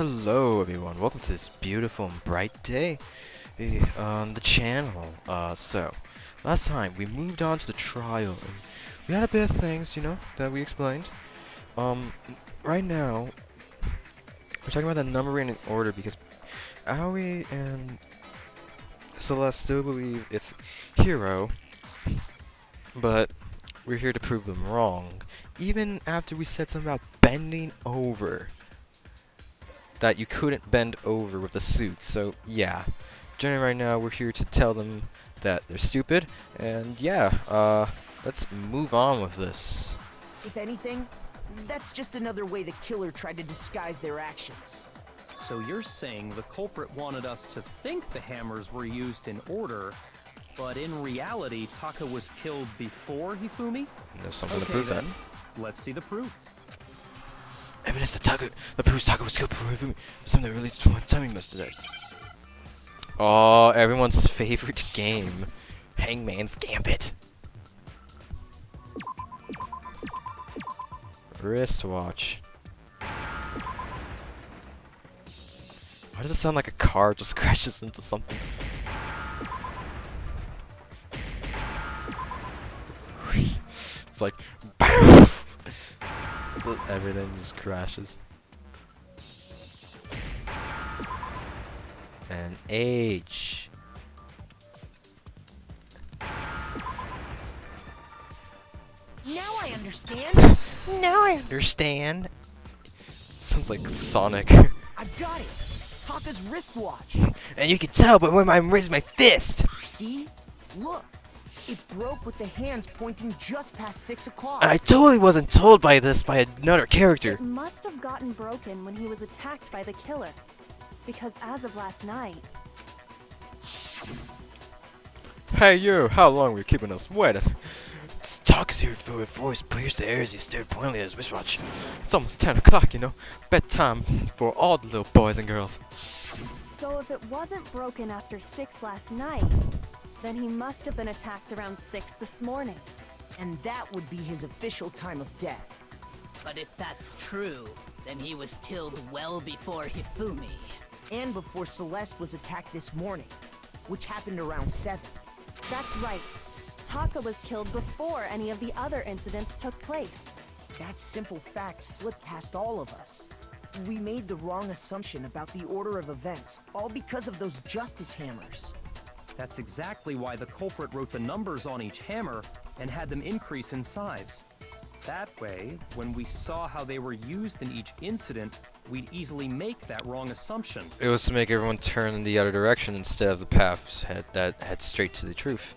Hello everyone, welcome to this beautiful and bright day on the channel. So, last time we moved on to the trial, and we had a bit of things, that we explained. Right now, we're talking about the numbering in order because Aoi and Celeste still believe it's Hero, but we're here to prove them wrong, even after we said something about bending over. That you couldn't bend over with the suit. So yeah, generally right now we're here to tell them that they're stupid, and yeah, let's move on with this. If anything, that's just another way the killer tried to disguise their actions. So you're saying the culprit wanted us to think the hammers were used in order, but in reality Taka was killed before Hifumi? There's something to prove that. Let's see the proof. Evidence that proves Taka was killed before Hifumi. Something that relates to one time he must have died. Oh, everyone's favorite game, Hangman's Gambit. Wristwatch. Why does it sound like a car just crashes into something? It's like, BAM! Everything just crashes. And H. Now I understand. Now I understand. Sounds like Sonic. I've got it. Taka's wristwatch. And you can tell by when I'm raising my fist. See? Look. It broke with the hands pointing just past 6 o'clock. I totally wasn't told by this by another character. It must have gotten broken when he was attacked by the killer. Because as of last night... Hey you, how long were you keeping us waiting? Taka's here for a voice pierced the air as he stared pointedly at his wristwatch. It's almost 10 o'clock, Bedtime for all the little boys and girls. So if it wasn't broken after 6 last night, then he must have been attacked around 6 this morning. And that would be his official time of death. But if that's true, then he was killed well before Hifumi. And before Celeste was attacked this morning, which happened around 7. That's right. Taka was killed before any of the other incidents took place. That simple fact slipped past all of us. We made the wrong assumption about the order of events, all because of those justice hammers. That's exactly why the culprit wrote the numbers on each hammer and had them increase in size. That way, when we saw how they were used in each incident, we'd easily make that wrong assumption. It was to make everyone turn in the other direction instead of the paths that head straight to the truth.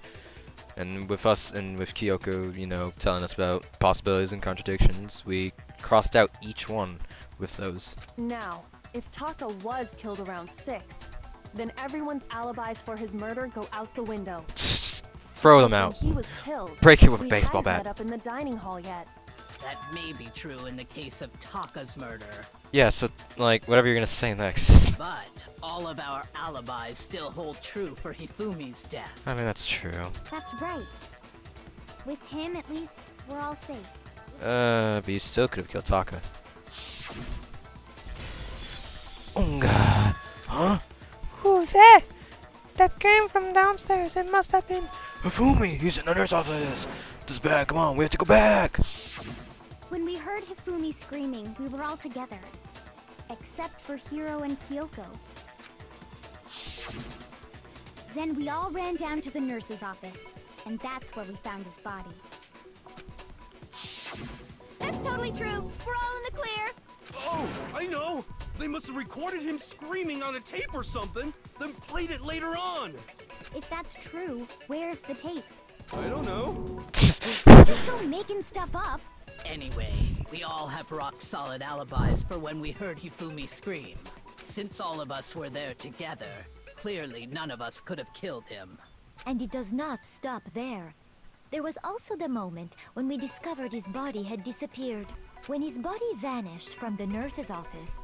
And with us and with Kyoko, telling us about possibilities and contradictions, we crossed out each one with those. Now, if Taka was killed around 6, then everyone's alibis for his murder go out the window. Throw them out. When he was killed, Break it with a baseball we hadn't bat. met up in the dining hall yet. That may be true in the case of Taka's murder. Yeah, so, whatever you're gonna say next. But all of our alibis still hold true for Hifumi's death. I mean, that's true. That's right. With him, at least, we're all safe. But you still could have killed Taka. Unga. Huh? Who's that? That came from downstairs. It must have been Hifumi. He's in the nurse's office. This bag. Come on, we have to go back. When we heard Hifumi screaming, we were all together. Except for Hiro and Kyoko. Then we all ran down to the nurse's office, and that's where we found his body. That's totally true. We're all in the clear. Oh, I know! They must have recorded him screaming on a tape or something, then played it later on! If that's true, where's the tape? I don't know. Just go making stuff up. Anyway, we all have rock-solid alibis for when we heard Hifumi scream. Since all of us were there together, clearly none of us could have killed him. And it does not stop there. There was also the moment when we discovered his body had disappeared. When his body vanished from the nurse's office,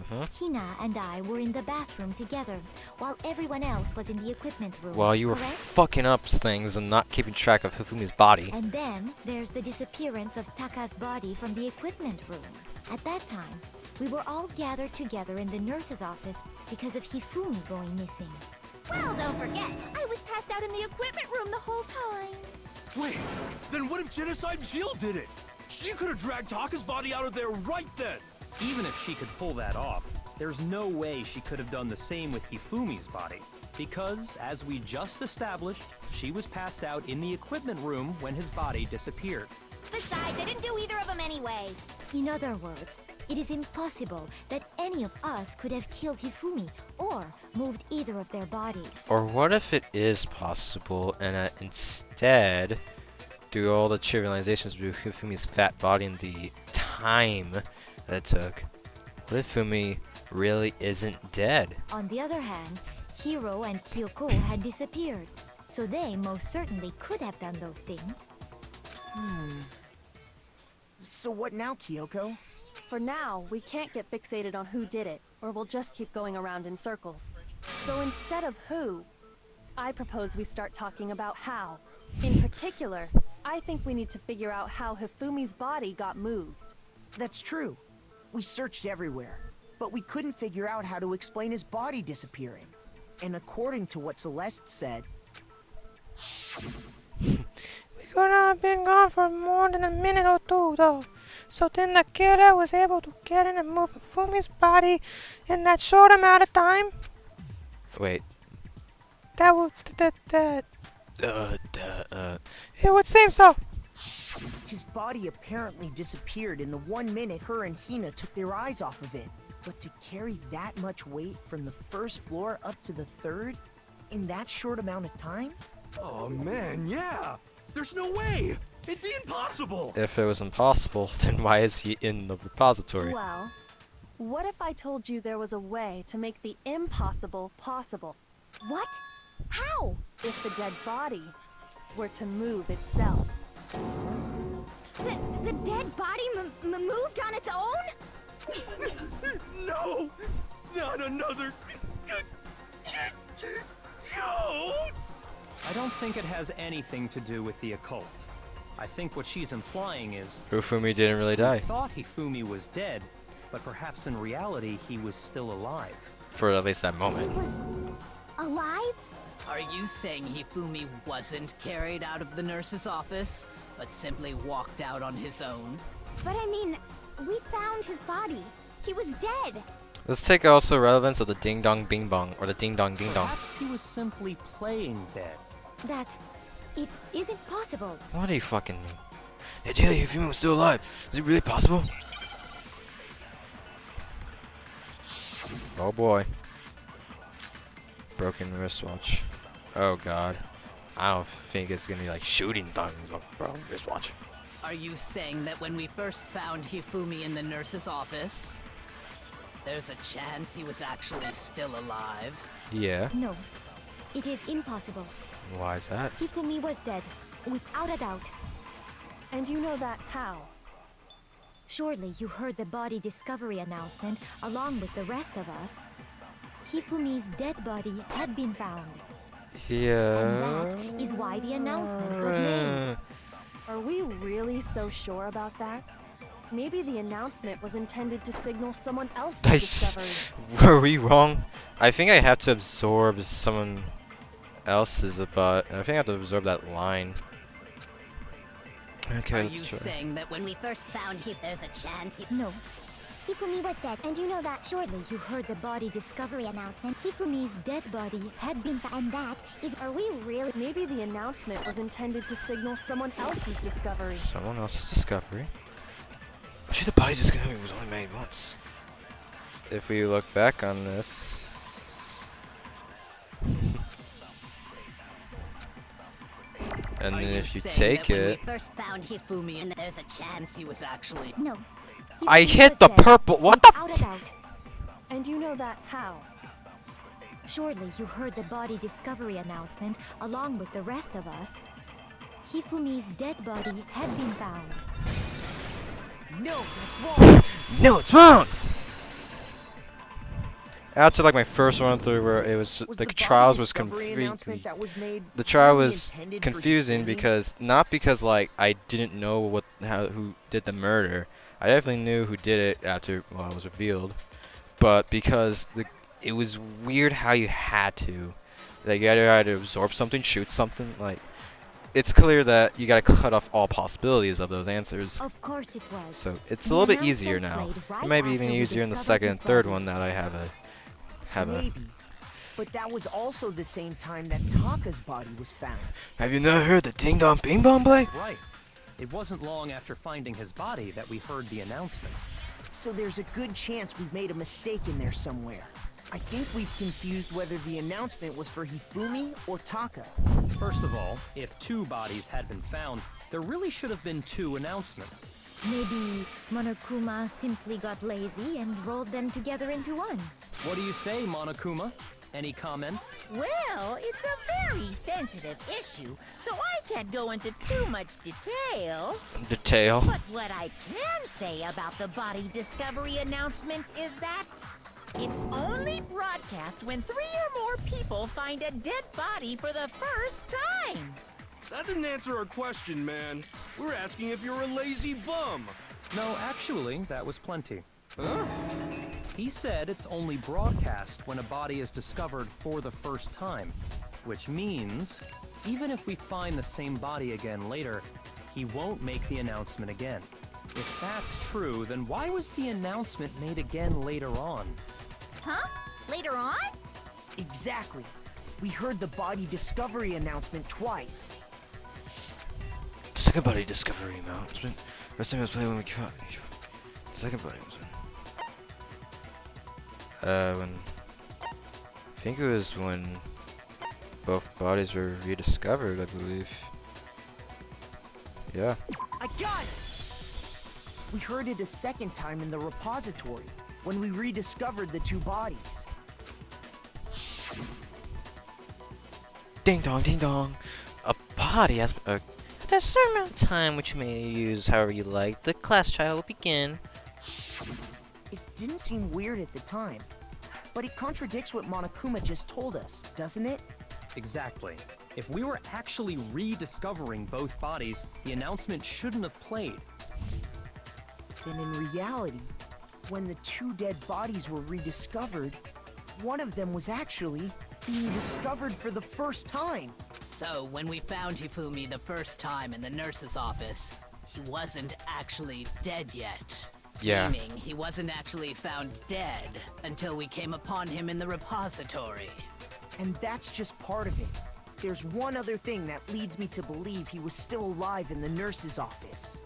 Hina and I were in the bathroom together, while everyone else was in the equipment room. While you were correct? fucking up things and not keeping track of Hifumi's body. And then there's the disappearance of Taka's body from the equipment room. At that time, we were all gathered together in the nurse's office because of Hifumi going missing. Well, don't forget, I was passed out in the equipment room the whole time. Wait, then what if Genocide Jill did it? She could have dragged Taka's body out of there right then. Even if she could pull that off, there's no way she could have done the same with Hifumi's body. Because, as we just established, she was passed out in the equipment room when his body disappeared. Besides, I didn't do either of them anyway. In other words, it is impossible that any of us could have killed Hifumi or moved either of their bodies. Or what if it is possible and instead do all the trivializations with Hifumi's fat body and the time that it took? What if Fumi really isn't dead? On the other hand, Hiro and Kyoko had disappeared, so they most certainly could have done those things. So what now, Kyoko? For now, we can't get fixated on who did it, or we'll just keep going around in circles. So instead of who, I propose we start talking about how. In particular, I think we need to figure out how Hifumi's body got moved. That's true. We searched everywhere, but we couldn't figure out how to explain his body disappearing. And according to what Celeste said, We could have been gone for more than a minute or two, though. So then the killer was able to get in and move Fumi's body in that short amount of time? Wait. That would... It would seem so. his body apparently disappeared in the 1 minute her and Hina took their eyes off of it. But to carry that much weight from the first floor up to the third in that short amount of time? Oh man, yeah! There's no way! It'd be impossible! If it was impossible, then why is he in the repository? Well, what if I told you there was a way to make the impossible possible? What? How? If the dead body were to move itself. The dead body moved on its own? No! Not another... ghost! I don't think it has anything to do with the occult. I think what she's implying is... Hifumi didn't really die. We thought Hifumi was dead, but perhaps in reality he was still alive. For at least that moment. Was alive? Are you saying Hifumi wasn't carried out of the nurse's office, but simply walked out on his own? But I mean, we found his body. He was dead. Let's take also relevance of the ding dong bing bong, or the ding dong ding dong. Perhaps he was simply playing dead. That it isn't possible. What do you fucking mean? Yeah, Daily, Hifumi was still alive. Is it really possible? Oh boy. Broken wristwatch. Oh god. I don't think it's gonna be like shooting things with broken wristwatch. Are you saying that when we first found Hifumi in the nurse's office, there's a chance he was actually still alive? Yeah. No, it is impossible. Why is that? Hifumi was dead, without a doubt. And you know that how? Surely you heard the body discovery announcement along with the rest of us. Hifumi's dead body had been found. Yeah. And that is why the announcement was made. Are we really so sure about that? Maybe the announcement was intended to signal someone else's discovery. Were we wrong? I think I have to absorb someone else's I think I have to absorb that line. Okay, Are let's you try. saying that when we First found there's a chance No. Hifumi was dead, and you know that. Surely you heard the body discovery announcement. Hifumi's dead body had been found, and that is... Are we really? Maybe the announcement was intended to signal someone else's discovery. Someone else's discovery? Actually, the body discovery was only made once. If we look back on this... and Are then you if you saying take that when it... we first found Hifumi and there's a chance he was actually... No. I Hifumi hit was the dead, purple... What the without a doubt. And you know that how? Surely you heard the body discovery announcement along with the rest of us. Hifumi's dead body had been found. No, that's wrong! No, it's wrong! after like my first run through where it was Was the the trials body was discovery announcement that was made the trial only was intended for confusing Hifumi? because not because like I didn't know who did the murder. I definitely knew who did it after it was revealed, but because it was weird how you had to, like you either had to absorb something, shoot something. Like it's clear that you gotta cut off all possibilities of those answers. Of course it was. So it's a The little bit announcement easier now. played right It might be even after we easier in the discovered second his and third body. one that I have a. Maybe. But that was also the same time that Taka's body was found. Have you not heard the ding dong bing bong play? Right. It wasn't long after finding his body that we heard the announcement. So there's a good chance we've made a mistake in there somewhere. I think we've confused whether the announcement was for Hifumi or Taka. First of all, if 2 bodies had been found, there really should have been 2 announcements. Maybe Monokuma simply got lazy and rolled them together into one. What do you say, Monokuma? Any comment? Well, it's a very sensitive issue, so I can't go into too much detail. Detail. But what I can say about the body discovery announcement is that it's only broadcast when 3 or more people find a dead body for the first time. That didn't answer our question, man. We're asking if you're a lazy bum. No, actually, that was plenty. He said it's only broadcast when a body is discovered for the first time, which means even if we find the same body again later, he won't make the announcement again. If that's true, then why was the announcement made again later on? Huh? Later on? Exactly. We heard the body discovery announcement twice. The second body discovery announcement. First time I was playing when we caught. The second body was when I think it was when both bodies were rediscovered, I believe. Yeah. I got it! We heard it a second time in the repository, when we rediscovered the 2 bodies. Ding dong, ding dong. A body has at a certain amount of time, which you may use however you like. The class trial will begin. It didn't seem weird at the time, but it contradicts what Monokuma just told us, doesn't it? Exactly. If we were actually rediscovering both bodies, the announcement shouldn't have played. Then in reality, when the 2 dead bodies were rediscovered, one of them was actually being discovered for the first time. So, when we found Hifumi the first time in the nurse's office, he wasn't actually dead yet. Yeah. Meaning he wasn't actually found dead until we came upon him in the repository. And that's just part of it. There's one other thing that leads me to believe he was still alive in the nurse's office.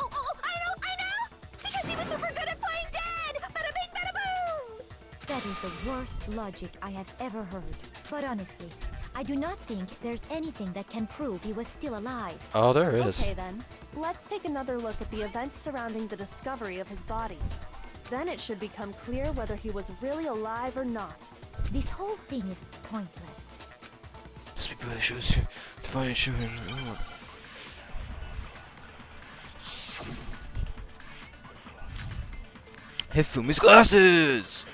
Oh, I know! Because he was super good at playing dead! Bada bing, bada boom! That is the worst logic I have ever heard. But honestly, I do not think there's anything that can prove he was still alive. Oh, there is. Okay then, let's take another look at the events surrounding the discovery of his body. Then it should become clear whether he was really alive or not. This whole thing is pointless. Must be brother shoes to find and shoot him. Hifumi's glasses!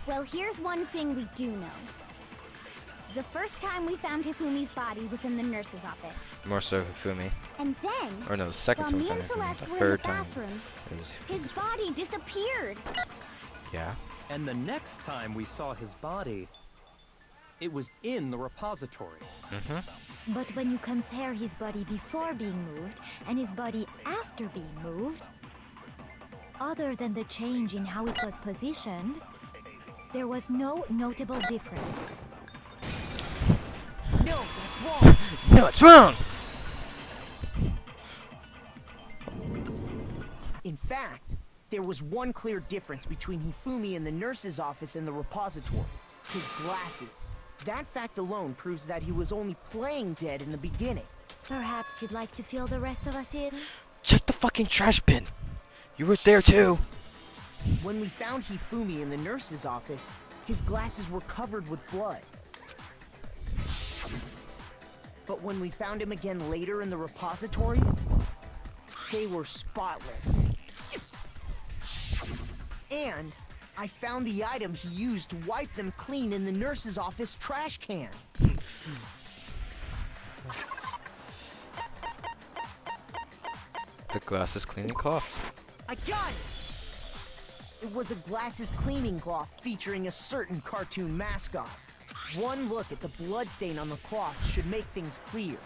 Well, here's one thing we do know. The first time we found Hifumi's body was in the nurse's office. More so Hifumi. And then, Or no, the second while time we me and found Hifumi. Celeste The were in the third time. bathroom, It was his Hifumi's body disappeared. Yeah. And the next time we saw his body, it was in the repository. But when you compare his body before being moved and his body after being moved, other than the change in how it was positioned, there was no notable difference. No, that's wrong! No, it's wrong! In fact, there was one clear difference between Hifumi in the nurse's office and the repository. His glasses. That fact alone proves that he was only playing dead in the beginning. Perhaps you'd like to fill the rest of us in? Check the fucking trash bin! You were there too! When we found Hifumi in the nurse's office, his glasses were covered with blood. But when we found him again later in the repository, they were spotless. And I found the item he used to wipe them clean in the nurse's office trash can. The glasses cleaning cloth. I got it! It was a glasses cleaning cloth featuring a certain cartoon mascot. One look at the bloodstain on the cloth should make things clear.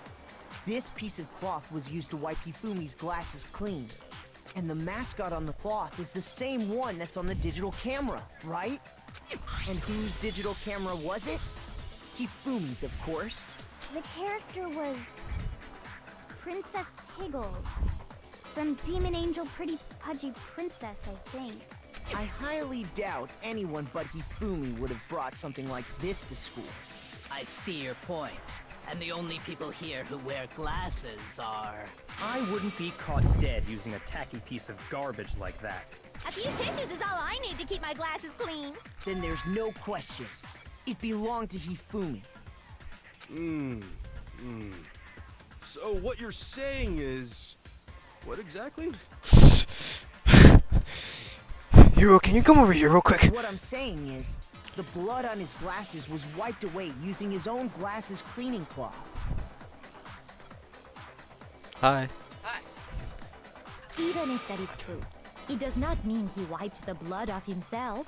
This piece of cloth was used to wipe Hifumi's glasses clean. And the mascot on the cloth is the same one that's on the digital camera, right? And whose digital camera was it? Hifumi's, of course. The character was Princess Piggles from Demon Angel Pretty Pudgy Princess, I think. I highly doubt anyone but Hifumi would have brought something like this to school. I see your point. And the only people here who wear glasses are... I wouldn't be caught dead using a tacky piece of garbage like that. A few tissues is all I need to keep my glasses clean. Then there's no question. It belonged to Hifumi. So what you're saying is... What exactly? Hero, can you come over here real quick? What I'm saying is, the blood on his glasses was wiped away using his own glasses cleaning cloth. Hi. Even if that is true, it does not mean he wiped the blood off himself.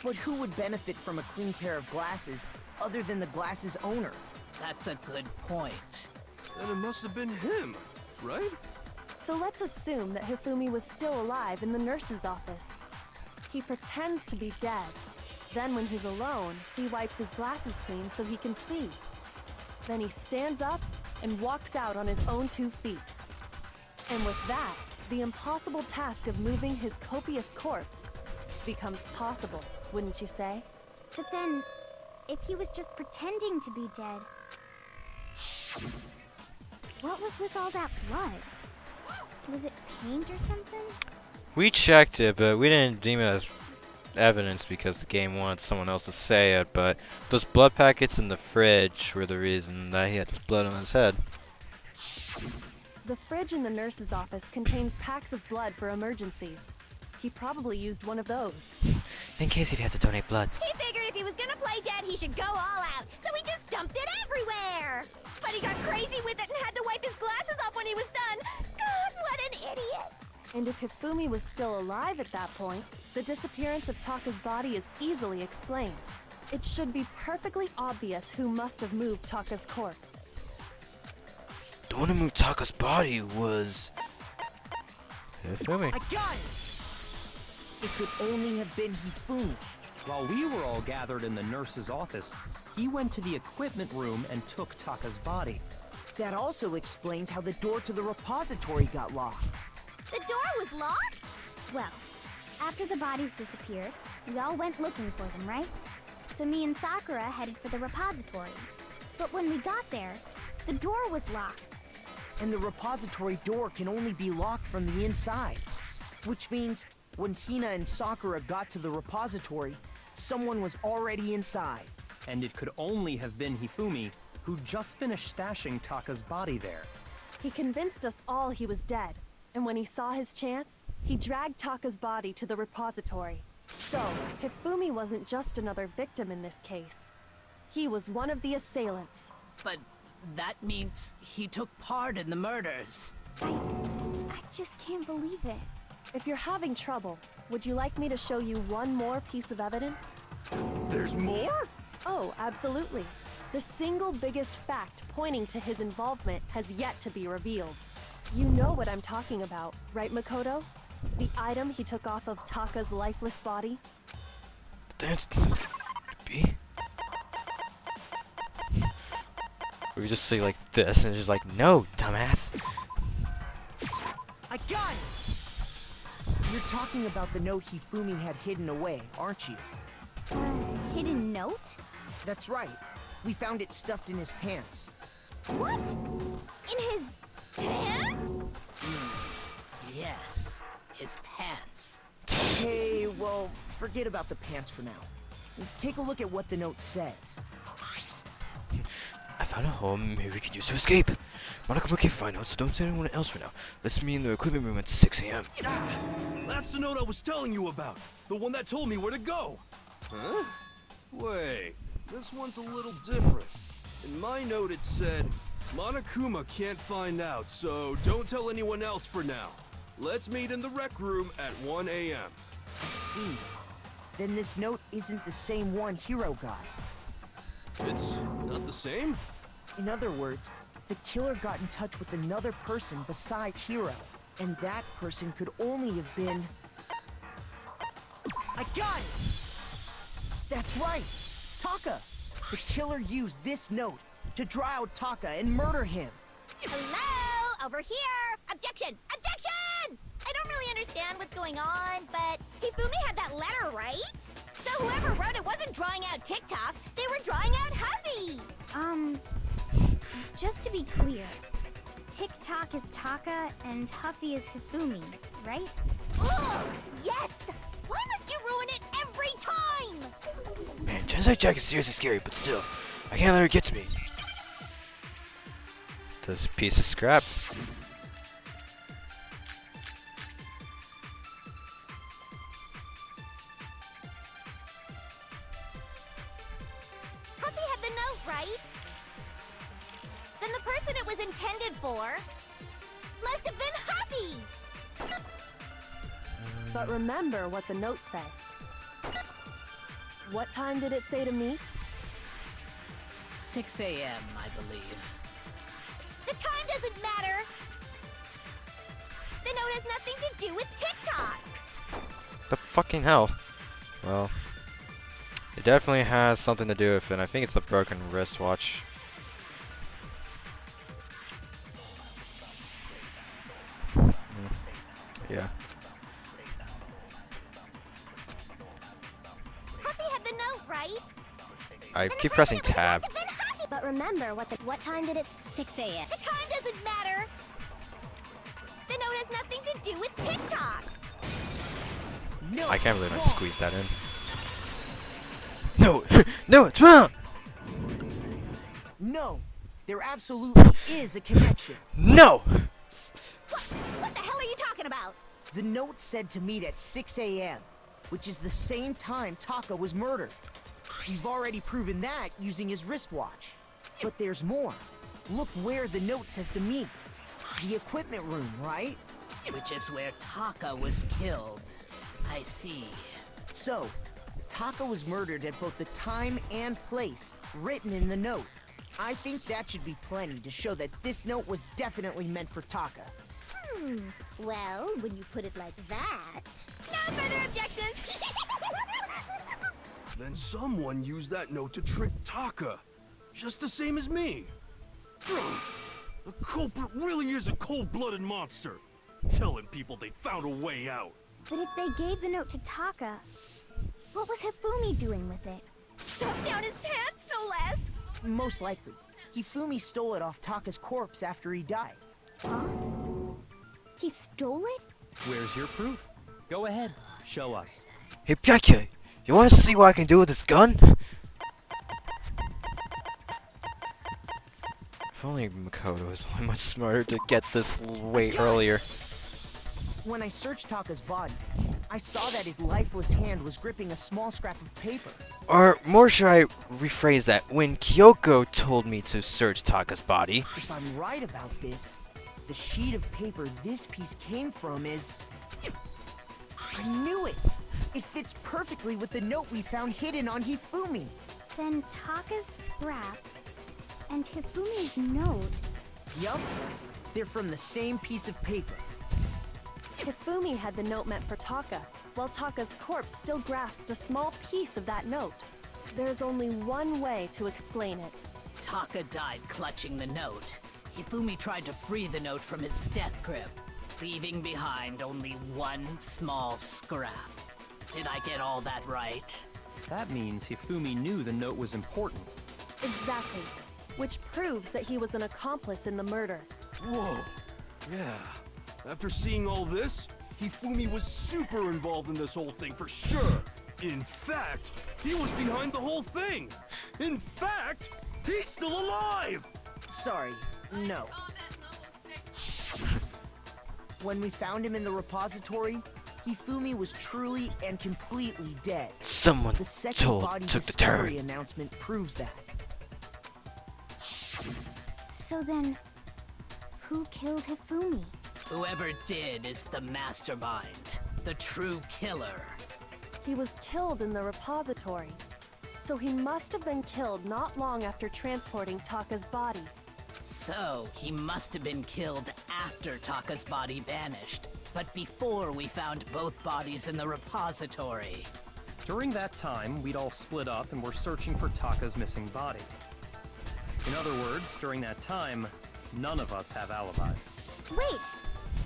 But who would benefit from a clean pair of glasses other than the glasses owner? That's a good point. Then it must have been him, right? So let's assume that Hifumi was still alive in the nurse's office. He pretends to be dead. Then when he's alone, he wipes his glasses clean so he can see. Then he stands up and walks out on his own 2 feet. And with that, the impossible task of moving his copious corpse becomes possible, wouldn't you say? But then, if he was just pretending to be dead, what was with all that blood? Was it paint or something? We checked it, but we didn't deem it as evidence because the game wanted someone else to say it, but those blood packets in the fridge were the reason that he had this blood on his head. The fridge in the nurse's office contains packs of blood for emergencies. He probably used one of those. In case if you had to donate blood. He figured if he was gonna play dead, he should go all out, so he just dumped it everywhere! But he got crazy with it and had to wipe his glasses off when he was done! God, what an idiot! And if Hifumi was still alive at that point, the disappearance of Taka's body is easily explained. It should be perfectly obvious who must have moved Taka's corpse. The one who moved Taka's body was... Hifumi. I got it! It could only have been Hifumi. While we were all gathered in the nurse's office, he went to the equipment room and took Taka's body. That also explains how the door to the repository got locked. The door was locked? Well, after the bodies disappeared, we all went looking for them, right? So me and Sakura headed for the repository. But when we got there, the door was locked. And the repository door can only be locked from the inside. Which means, when Hina and Sakura got to the repository, someone was already inside. And it could only have been Hifumi, who just finished stashing Taka's body there. He convinced us all he was dead, and when he saw his chance, he dragged Taka's body to the repository. So, Hifumi wasn't just another victim in this case. He was one of the assailants. But that means he took part in the murders. I just can't believe it. If you're having trouble, would you like me to show you one more piece of evidence? There's more? Oh, absolutely. The single biggest fact pointing to his involvement has yet to be revealed. You know what I'm talking about, right, Makoto? The item he took off of Taka's lifeless body? That's... B? We just say like this and just like, no, dumbass. I got it! You're talking about the note Hifumi had hidden away, aren't you? Hidden note? That's right. We found it stuffed in his pants. What? In his pants? Yes, his pants. Hey, well, forget about the pants for now. Take a look at what the note says. I found a home maybe we could use to escape. Monokuma can't find out, so don't tell anyone else for now. Let's meet in the equipment room at 6 a.m. Ah, that's the note I was telling you about. The one that told me where to go. Huh? Wait, this one's a little different. In my note it said, Monokuma can't find out, so don't tell anyone else for now. Let's meet in the rec room at 1 a.m. I see. Then this note isn't the same one Hiro got. It's not the same? In other words, the killer got in touch with another person besides Hiro, and that person could only have been... I got it! That's right! Taka! The killer used this note to draw out Taka and murder him. Hello? Over here! Objection! Objection! I don't really understand what's going on, but Hifumi had that letter, right? So whoever wrote it wasn't drawing out TikTok, they were drawing out Huffy! Just to be clear, TikTok is Taka and Huffy is Hifumi, right? Oh, yes! Why must you ruin it every time? Man, Tensei Jack is seriously scary, but still, I can't let her get to me. This piece of scrap. Huffy had the note, right? Then the person it was intended for must have been Huffy! But remember what the note said. What time did it say to meet? 6 a.m., I believe. The time doesn't matter! The note has nothing to do with TikTok! The fucking hell. Well, it definitely has something to do with it. I think it's the broken wristwatch. Yeah. Huffy had the note, right? I keep pressing tab. But remember what time did it? 6 a.m. The time doesn't matter. The note has nothing to do with TikTok. No, I can't believe I it's wrong. squeezed that in. No! No, it's wrong! No, there absolutely is a connection. No! What the hell are you talking about? The note said to meet at 6 a.m., which is the same time Taka was murdered. We've already proven that using his wristwatch. But there's more. Look where the note says to meet. The equipment room, right? Which is where Taka was killed. I see. So, Taka was murdered at both the time and place written in the note. I think that should be plenty to show that this note was definitely meant for Taka. Well, when you put it like that... No further objections! Then someone used that note to trick Taka. Just the same as me. The culprit really is a cold-blooded monster. Telling people they found a way out. But if they gave the note to Taka, what was Hifumi doing with it? Stuffed down his pants, no less! Most likely. Hifumi stole it off Taka's corpse after he died. Huh? He stole it? Where's your proof? Go ahead, show us. Hey, Pyakke! You wanna see what I can do with this gun? If only Makoto was much smarter to get this way earlier. When I searched Taka's body, I saw that his lifeless hand was gripping a small scrap of paper. Or more should I rephrase that, when Kyoko told me to search Taka's body. If I'm right about this, the sheet of paper this piece came from is... I knew it! It fits perfectly with the note we found hidden on Hifumi. Then Taka's scrap and Hifumi's note. Yup, they're from the same piece of paper. Hifumi had the note meant for Taka, while Taka's corpse still grasped a small piece of that note. There's only one way to explain it. Taka died clutching the note. Hifumi tried to free the note from his death grip, leaving behind only one small scrap. Did I get all that right? That means Hifumi knew the note was important. Exactly. Which proves that he was an accomplice in the murder. Whoa. Yeah. After seeing all this, Hifumi was super involved in this whole thing for sure. In fact, he was behind the whole thing. In fact, he's still alive! Sorry, No. When we found him in the repository, Hifumi was truly and completely dead. Someone The second body took the discovery turn. announcement proves that. So then, who killed Hifumi? Whoever did is the mastermind, the true killer. He was killed in the repository. So he must have been killed not long after transporting Taka's body. So, he must have been killed after Taka's body vanished, but before we found both bodies in the repository. During that time, we'd all split up and were searching for Taka's missing body. In other words, during that time, none of us have alibis. Wait,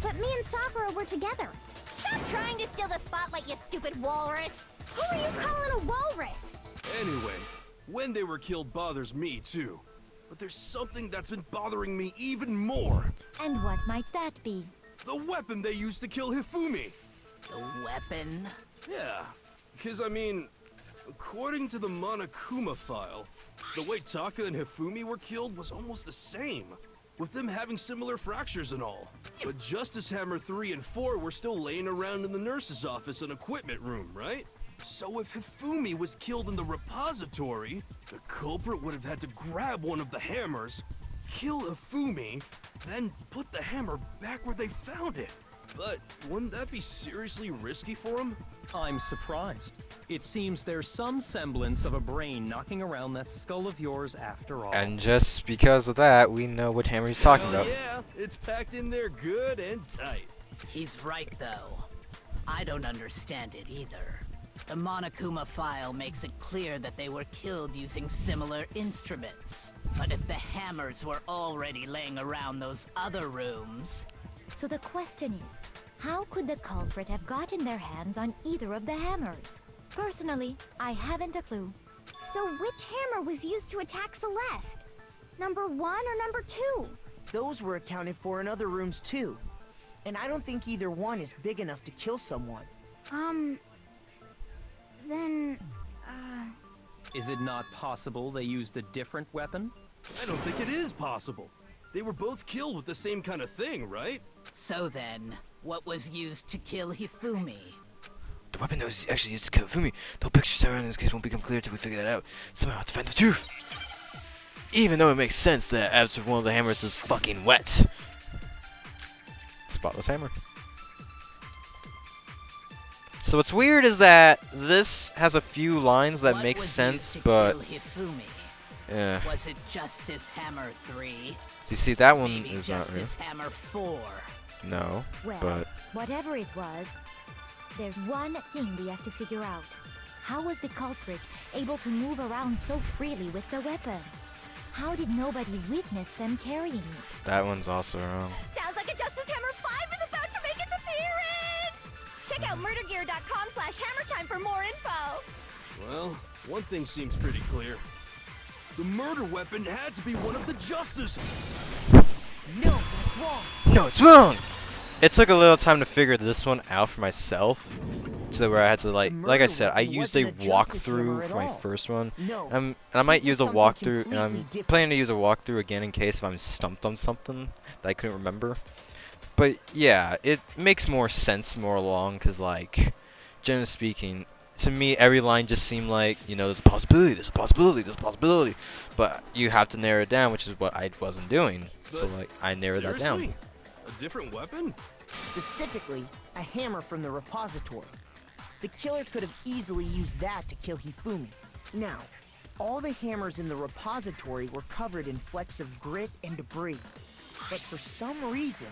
but me and Sakura were together. Stop trying to steal the spotlight, you stupid walrus! Who are you calling a walrus? Anyway, when they were killed bothers me too. But there's something that's been bothering me even more. And what might that be? The weapon they used to kill Hifumi. The weapon? Yeah, because I mean, according to the Monokuma file, the way Taka and Hifumi were killed was almost the same, with them having similar fractures and all. But Justice Hammer 3 and 4 were still laying around in the nurse's office and equipment room, right? So if Hifumi was killed in the repository, the culprit would have had to grab one of the hammers, kill Hifumi, then put the hammer back where they found it. But wouldn't that be seriously risky for him? I'm surprised. It seems there's some semblance of a brain knocking around that skull of yours after all. And just because of that, we know what hammer he's talking Hell about. yeah, it's packed in there good and tight. He's right, though. I don't understand it either. The Monokuma file makes it clear that they were killed using similar instruments. But if the hammers were already laying around those other rooms... So the question is, how could the culprit have gotten their hands on either of the hammers? Personally, I haven't a clue. So which hammer was used to attack Celeste? Number 1 or number 2? Those were accounted for in other rooms too. And I don't think either one is big enough to kill someone. Then, Is it not possible they used a different weapon? I don't think it is possible. They were both killed with the same kind of thing, right? So then, what was used to kill Hifumi? The weapon that was actually used to kill Fumi. The whole picture surrounding this case won't become clear till we figure that out. Somehow I have to find the truth. Even though it makes sense that after one of the hammers is fucking wet. Spotless hammer. So what's weird is that this has a few lines that What make was sense, used to but kill Hifumi? yeah. Was it Justice Hammer 3? So you see, that one Maybe is not real. Justice Hammer 4? No, Well, but whatever it was, there's one thing we have to figure out. How was the culprit able to move around so freely with the weapon? How did nobody witness them carrying it? that one's also wrong. sounds like a Justice Hammer 5 is about to make its appearance! Check out murdergear.com/hammertime for more info! Well, one thing seems pretty clear. The murder weapon had to be one of the Justice. No, that's wrong. No, it's wrong! It took a little time to figure this one out for myself. So where I had to like I murder said, I weapon used a wasn't a justice hammer walkthrough at for my all. first one. No, And I might it use was a something walkthrough, and I'm completely different. planning to use a walkthrough again in case if I'm stumped on something that I couldn't remember. But yeah, it makes more sense more along, because like, generally speaking, to me every line just seemed like, you know, there's a possibility, there's a possibility, there's a possibility. But you have to narrow it down, which is what I wasn't doing. So But like, I narrowed that down. Seriously? A different weapon? Specifically, a hammer from the repository. The killer could have easily used that to kill Hifumi. Now, all the hammers in the repository were covered in flecks of grit and debris. But for some reason,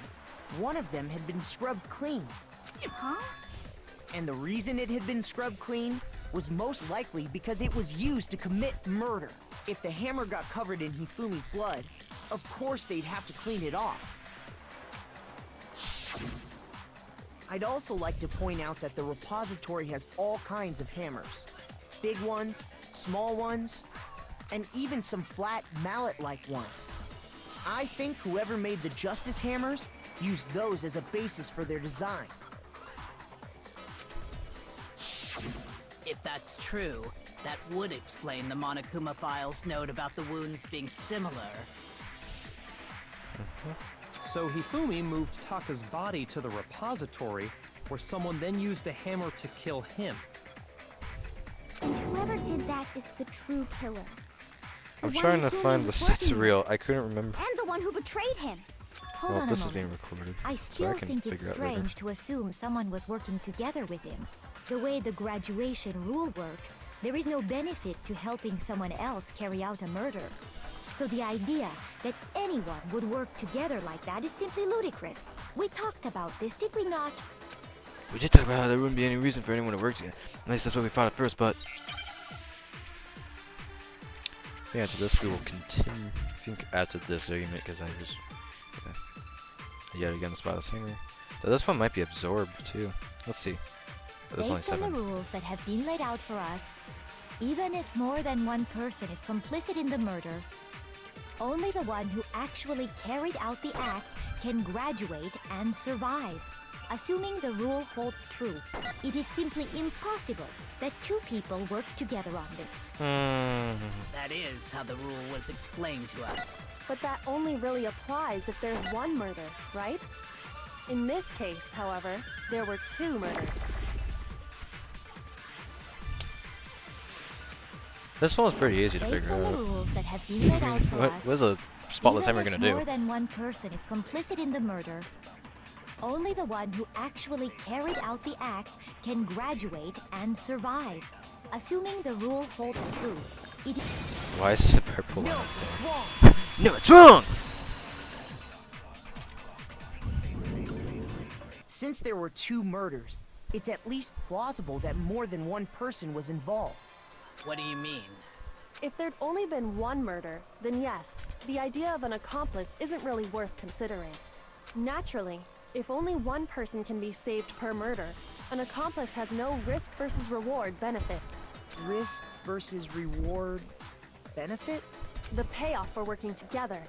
one of them had been scrubbed clean. Huh? And the reason it had been scrubbed clean was most likely because it was used to commit murder. If the hammer got covered in Hifumi's blood, of course they'd have to clean it off. I'd also like to point out that the repository has all kinds of hammers. Big ones, small ones, and even some flat mallet-like ones. I think whoever made the Justice Hammers used those as a basis for their design. If that's true, that would explain the Monokuma file's note about the wounds being similar. So Hifumi moved Taka's body to the repository, where someone then used a hammer to kill him. And whoever did that is the true killer. The I'm one trying to Hifumi find the was sets working with. real. I couldn't remember. And the one who betrayed him. Hold Well, on a this is moment. being recorded, I so still I can think it's figure out later. strange to assume someone was working together with him. The way the graduation rule works, there is no benefit to helping someone else carry out a murder. So the idea that anyone would work together like that is simply ludicrous. We talked about this, did we not? We did talk about how there wouldn't be any reason for anyone to work together. At least that's what we thought at first, but... Yeah, to this we will continue. I think after this argument, because I was... Yet again, the spot's hanger. So this one might be absorbed, too. Let's see. There's only Based on 7. the rules that have been laid out for us, even if more than one person is complicit in the murder, only the one who actually carried out the act can graduate and survive. Assuming the rule holds true, it is simply impossible that two people work together on this. That is how the rule was explained to us. But that only really applies if there's one murder, right? In this case, however, there were 2 murders. This one was pretty easy to Based figure on the out. rules that have been laid out for us, What is a spotless even hammer if gonna more do? than one person is complicit in the murder, only the one who actually carried out the act can graduate and survive. Assuming the rule holds true, it is... Why is it purple? No, on it's it? wrong. No, it's wrong! Since there were 2 murders, it's at least plausible that more than one person was involved. What do you mean? If there'd only been one murder, then yes, the idea of an accomplice isn't really worth considering. Naturally, if only one person can be saved per murder, an accomplice has no risk versus reward benefit. Risk versus reward benefit? The payoff for working together.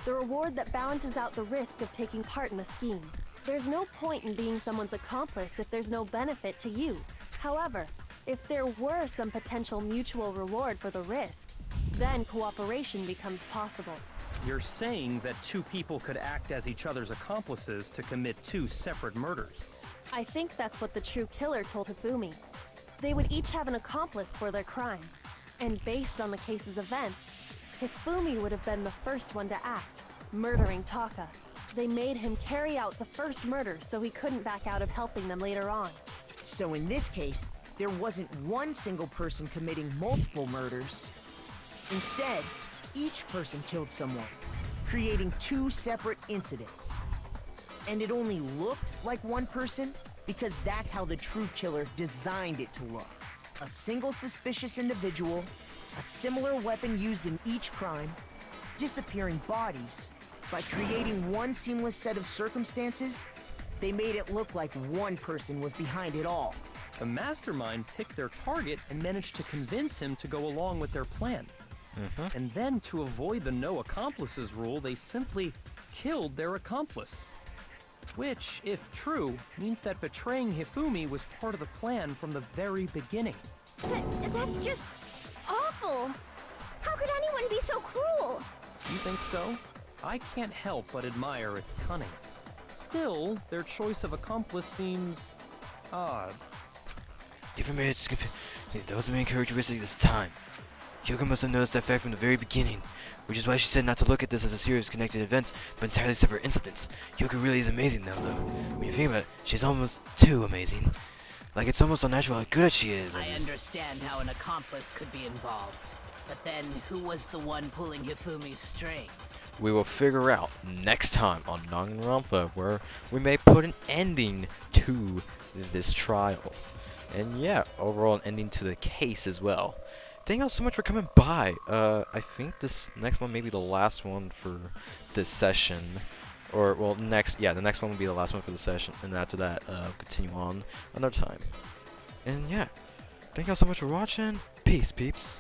The reward that balances out the risk of taking part in a scheme. There's no point in being someone's accomplice if there's no benefit to you. However, if there were some potential mutual reward for the risk, then cooperation becomes possible. You're saying that 2 people could act as each other's accomplices to commit 2 separate murders. I think that's what the true killer told Hifumi. They would each have an accomplice for their crime. And based on the case's events, Hifumi would have been the first one to act, murdering Taka. They made him carry out the first murder so he couldn't back out of helping them later on. So in this case, there wasn't one single person committing multiple murders. Instead, each person killed someone, creating 2 separate incidents. And it only looked like one person because that's how the true killer designed it to look. A single suspicious individual, a similar weapon used in each crime, disappearing bodies. By creating one seamless set of circumstances, they made it look like one person was behind it all. The mastermind picked their target and managed to convince him to go along with their plan. And then, to avoid the no accomplices rule, they simply killed their accomplice. Which, if true, means that betraying Hifumi was part of the plan from the very beginning. That's just awful. How could anyone be so cruel? You think so? I can't help but admire its cunning. Still, their choice of accomplice seems odd. Different minutes. That was the main characteristic this time. Kyoko must have noticed that fact from the very beginning, which is why she said not to look at this as a series of connected events, but entirely separate incidents. Kyoko really is amazing now, though. When you think about it, she's almost too amazing. Like, it's almost unnatural how good she is. I understand how an accomplice could be involved. But then, who was the one pulling Hifumi's strings? We will figure out next time on Danganramher, where we may put an ending to this trial. And yeah, overall an ending to the case as well. Thank you all so much for coming by. I think this next one may be the last one for this session. Or, well, the next one will be the last one for the session. And after that, continue on another time. And yeah, thank you all so much for watching. Peace, peeps.